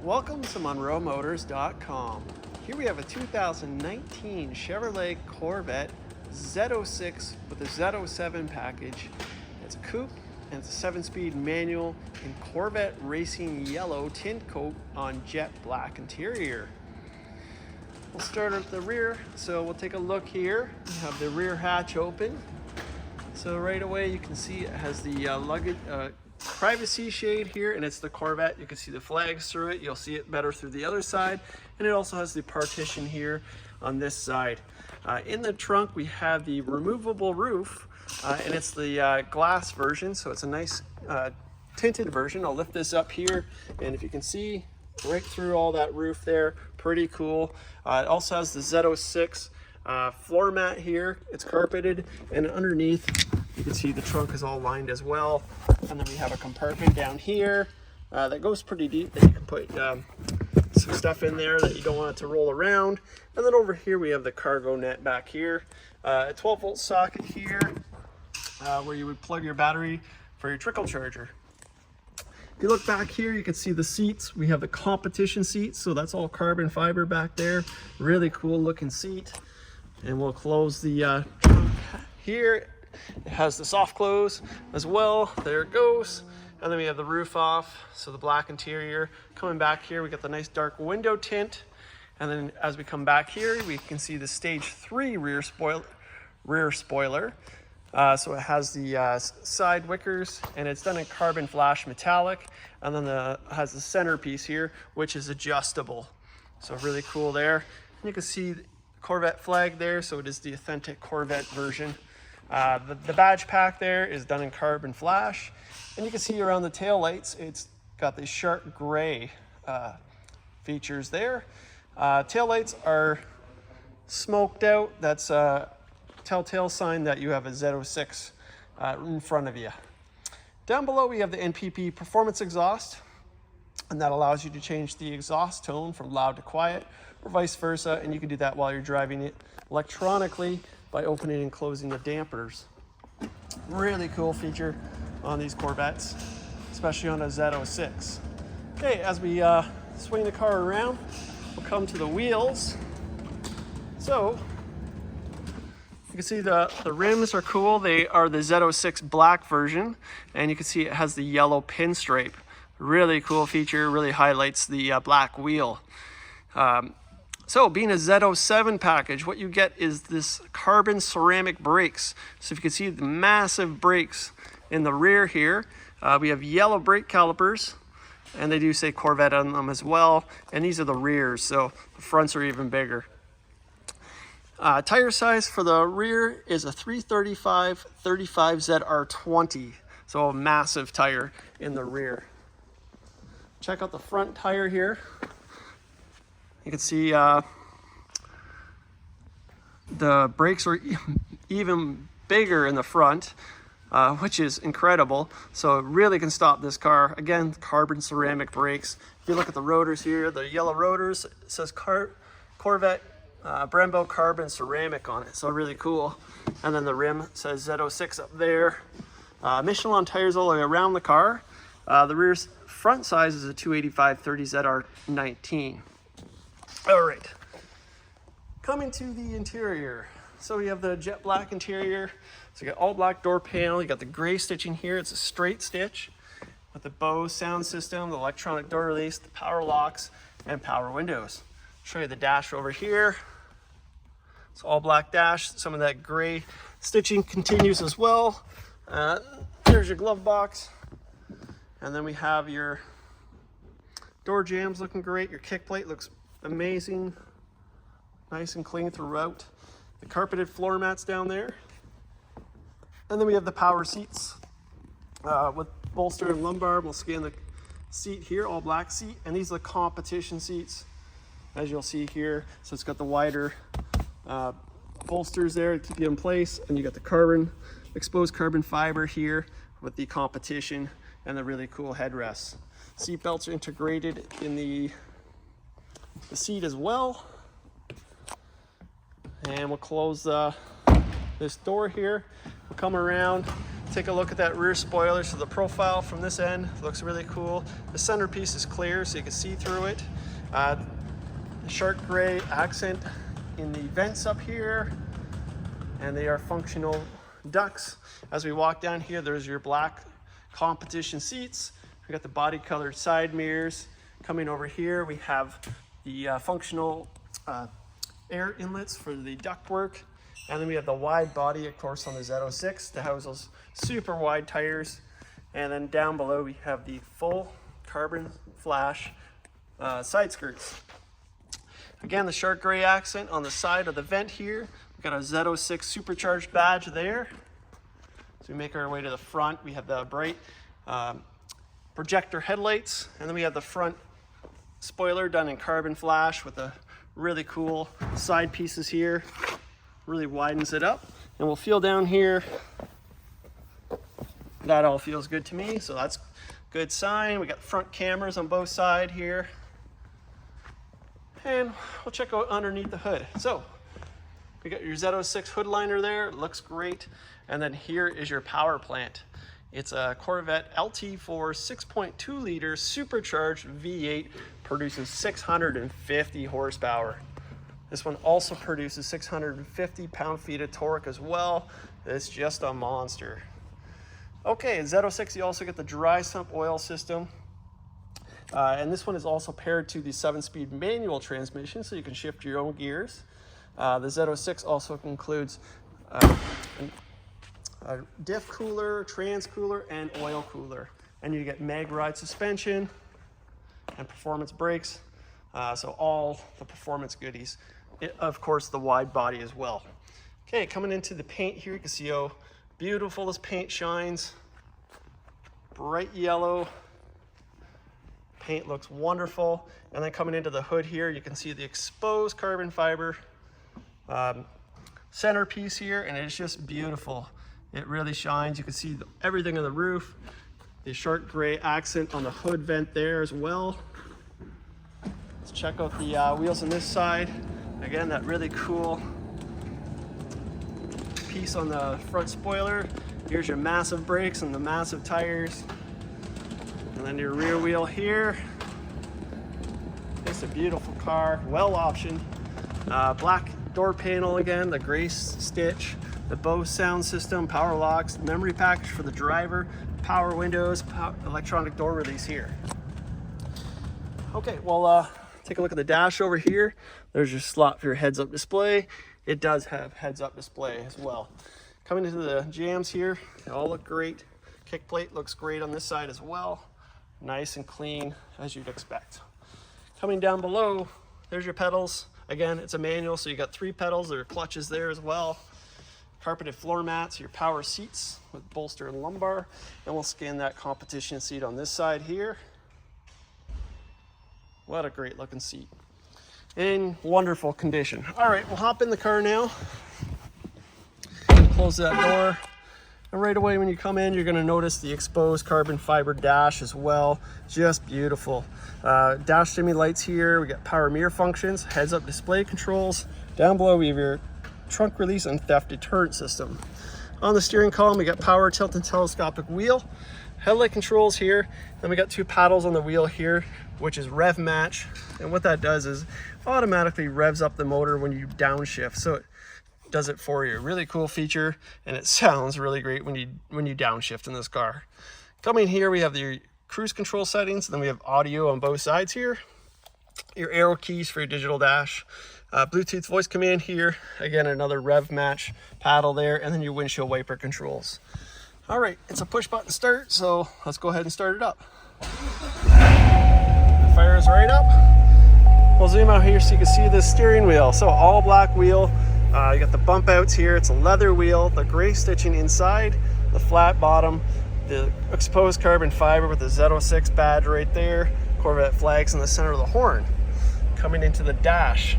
Welcome to MonroeMotors.com. Here we have a 2019 Chevrolet Corvette Z06 with a Z07 package. It's a coupe and it's a 7-speed manual in Corvette Racing Yellow tint coat on jet black interior. We'll start at the rear, so we'll take a look here. We have the rear hatch open. So right away you can see it has the luggage privacy shade here, and it's the Corvette. You can see the flags through it. You'll see it better through the other side, and it also has the partition here on this side. In the trunk we have the removable roof, and it's the glass version, so it's a nice tinted version. I'll lift this up here, and if you can see right through all that roof there, pretty cool. It also has the Z06 floor mat here. It's carpeted, and underneath you can see the trunk is all lined as well. And then we have a compartment down here that goes pretty deep, that you can put some stuff in there that you don't want it to roll around. And then over here we have the cargo net back here, a 12-volt socket here where you would plug your battery for your trickle charger. If you look back here, you can see the seats. We have the competition seats, so that's all carbon fiber back there. Really cool looking seat. And we'll close the trunk here. It has the soft close as well. There it goes. And then we have the roof off, so the black interior. Coming back here, we got the nice dark window tint. And then as we come back here, we can see the stage 3 rear spoiler. So it has the side wickers, and it's done in carbon flash metallic. And then has the centerpiece here, which is adjustable. So really cool there. And you can see the Corvette flag there, so it is the authentic Corvette version. The badge pack there is done in carbon flash, and you can see around the tail lights it's got these sharp gray features there. Tail lights are smoked out. That's a telltale sign that you have a Z06 in front of you. Down below we have the NPP performance exhaust, and that allows you to change the exhaust tone from loud to quiet or vice versa, and you can do that while you're driving it electronically by opening and closing the dampers. Really cool feature on these Corvettes, especially on a Z06. Okay, as we swing the car around, we'll come to the wheels. So you can see the rims are cool. They are the Z06 black version, and you can see it has the yellow pinstripe. Really cool feature, really highlights the black wheel. So being a Z07 package, what you get is this carbon ceramic brakes. So if you can see the massive brakes in the rear here, we have yellow brake calipers, and they do say Corvette on them as well. And these are the rears, so the fronts are even bigger. Tire size for the rear is a 335/35 ZR20, so a massive tire in the rear. Check out the front tire here. You can see the brakes are even bigger in the front, which is incredible. So it really can stop this car. Again, carbon ceramic brakes. If you look at the rotors here, the yellow rotors, it says Corvette Brembo carbon ceramic on it. So really cool. And then the rim says Z06 up there. Michelin tires all the way around the car. The rear's front size is a 285/30 ZR19. All right, coming to the interior. So we have the jet black interior. So you got all black door panel. You got the gray stitching here. It's a straight stitch with the Bose sound system, the electronic door release, the power locks, and power windows. Show you the dash over here. It's all black dash. Some of that gray stitching continues as well. There's your glove box. And then we have your door jambs looking great. Your kick plate looks amazing, nice and clean throughout. The carpeted floor mats down there. And then we have the power seats with bolster and lumbar. We'll scan the seat here, all black seat. And these are the competition seats, as you'll see here. So it's got the wider bolsters there to keep you in place. And you got the exposed carbon fiber here with the competition and the really cool headrests. Seat belts are integrated in the seat as well. And we'll close this door here. We'll come around, take a look at that rear spoiler. So the profile from this end looks really cool. The centerpiece is clear so you can see through it. The shark gray accent in the vents up here, and they are functional ducts. As we walk down here, there's your black competition seats. We got the body colored side mirrors. Coming over here, we have the functional air inlets for the ductwork. And then we have the wide body, of course, on the Z06 to house those super wide tires. And then down below, we have the full carbon flash side skirts. Again, the shark gray accent on the side of the vent here. We've got our Z06 Supercharged badge there. So we make our way to the front. We have the bright projector headlights, and then we have the front spoiler done in carbon flash with the really cool side pieces here. Really widens it up, and we'll feel down here. That all feels good to me, so that's a good sign. We got front cameras on both sides here, and we'll check out underneath the hood. So we got your Z06 hood liner there. It looks great. And then here is your power plant. It's a Corvette LT4 6.2 liter supercharged V8, produces 650 horsepower. This one also produces 650 pound-feet of torque as well. It's just a monster. Okay, in Z06 you also get the dry sump oil system. And this one is also paired to the 7-speed manual transmission, so you can shift your own gears. The Z06 also includes a diff cooler, trans cooler, and oil cooler. And you get mag ride suspension and performance brakes. So all the performance goodies. Of course, the wide body as well. Okay, coming into the paint here, you can see how beautiful this paint shines. Bright yellow. Paint looks wonderful. And then coming into the hood here, you can see the exposed carbon fiber centerpiece here, and it's just beautiful. It really shines. You can see everything on the roof. The shark gray accent on the hood vent there as well. Let's check out the wheels on this side. Again, that really cool piece on the front spoiler. Here's your massive brakes and the massive tires. And then your rear wheel here. It's a beautiful car, well optioned. Black door panel again, the gray stitch, the Bose sound system, power locks, memory package for the driver, power windows, electronic door release here. Okay, well, take a look at the dash over here. There's your slot for your heads-up display. It does have heads-up display as well. Coming into the jams here, they all look great. Kick plate looks great on this side as well. Nice and clean, as you'd expect. Coming down below, there's your pedals. Again, it's a manual, so you got 3 pedals. There are clutches there as well. Carpeted floor mats, your power seats with bolster and lumbar. And we'll scan that competition seat on this side here. What a great looking seat. In wonderful condition. All right, we'll hop in the car now. Close that door. And right away when you come in, you're gonna notice the exposed carbon fiber dash as well. Just beautiful. Dash shimmy lights here. We got power mirror functions, heads up display controls. Down below we have your trunk release and theft deterrent system. On the steering column, we got power tilt and telescopic wheel. Headlight controls here. Then we got 2 paddles on the wheel here, which is Rev Match. And what that does is automatically revs up the motor when you downshift. So it does it for you. Really cool feature, and it sounds really great when you downshift in this car. Coming here, we have the cruise control settings. Then we have audio on both sides here. Your arrow keys for your digital dash. Bluetooth voice command here. Again, another Rev Match paddle there, and then your windshield wiper controls. All right, it's a push button start, so let's go ahead and start it up. It fires right up. We'll zoom out here so you can see the steering wheel. So all black wheel. You got the bump outs here. It's a leather wheel, the gray stitching inside, the flat bottom, the exposed carbon fiber with the Z06 badge right there, Corvette flags in the center of the horn. Coming into the dash,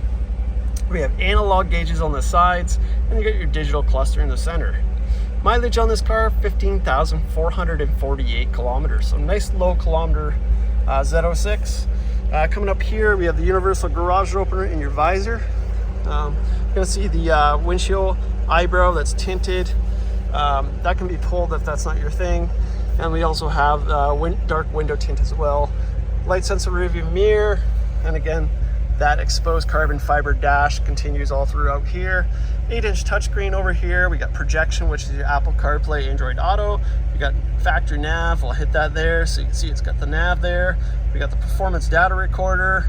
we have analog gauges on the sides, and you got your digital cluster in the center. Mileage on this car, 15,448 kilometers. So nice low kilometer Z06. Coming up here, we have the universal garage opener in your visor. You're gonna see the windshield eyebrow that's tinted. That can be pulled if that's not your thing. And we also have dark window tint as well. Light sensor rearview mirror, and again, that exposed carbon fiber dash continues all throughout here. 8-inch touchscreen over here. We got projection, which is your Apple CarPlay, Android Auto. We got factory nav. I'll hit that there, so you can see it's got the nav there. We got the performance data recorder.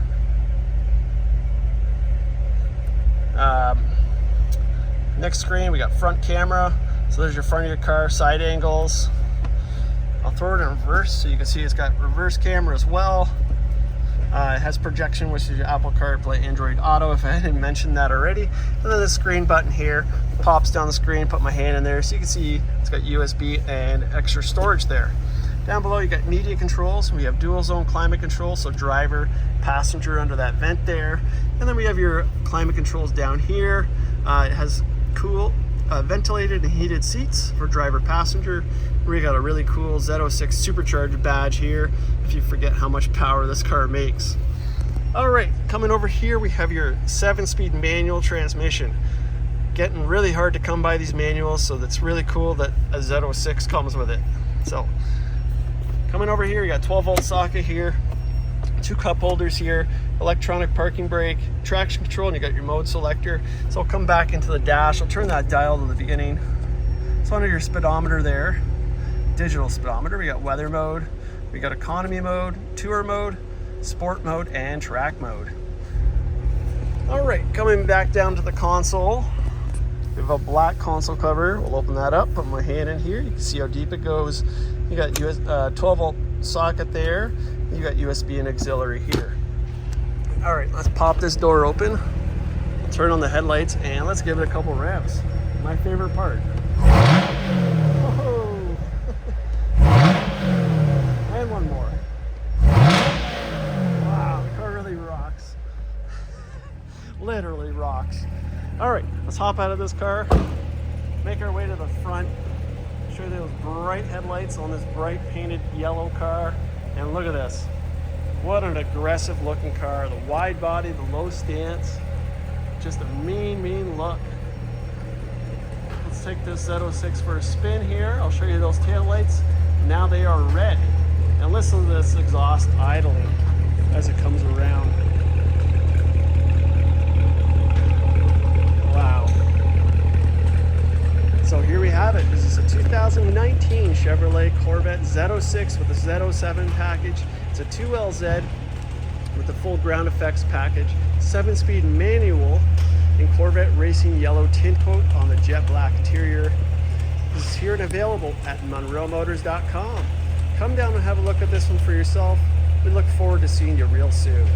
Next screen, we got front camera. So there's your front of your car, side angles. I'll throw it in reverse so you can see it's got reverse camera as well. It has projection, which is your Apple CarPlay, Android Auto, if I didn't mention that already. And then the screen button here pops down the screen, put my hand in there so you can see it's got USB and extra storage there. Down below you got media controls. We have dual zone climate control, so driver, passenger under that vent there. And then we have your climate controls down here. It has cool ventilated and heated seats for driver, passenger. We got a really cool Z06 Supercharged badge here if you forget how much power this car makes. All right, coming over here we have your 7-speed manual transmission. Getting really hard to come by these manuals, so that's really cool that a Z06 comes with it. So coming over here, you got 12-volt socket here, 2 cup holders here, electronic parking brake, traction control, and you got your mode selector. So I'll come back into the dash. I'll turn that dial to the beginning. So under your speedometer there, digital speedometer, we got weather mode, we got economy mode, tour mode, sport mode, and track mode. All right, coming back down to the console, we have a black console cover. We'll open that up, put my hand in here. You can see how deep it goes. You got 12-volt socket there. You got USB and auxiliary here. All right, let's pop this door open, turn on the headlights, and let's give it a couple revs. My favorite part. Whoa. And one more. Wow, the car really rocks. Literally rocks. All right, let's hop out of this car, make our way to the front, show you those bright headlights on this bright painted yellow car, and look at this. What an aggressive looking car. The wide body, the low stance, just a mean look. Let's take this Z06 for a spin here. I'll show you those taillights. Now they are red. And listen to this exhaust idling as it comes around. Wow. So here we have it. This is a 2019 Chevrolet Corvette Z06 with a Z07 package. It's a 2LZ with the full ground effects package, 7-speed manual in Corvette Racing Yellow tint coat on the jet black interior. This is here and available at MonroeMotors.com. Come down and have a look at this one for yourself. We look forward to seeing you real soon.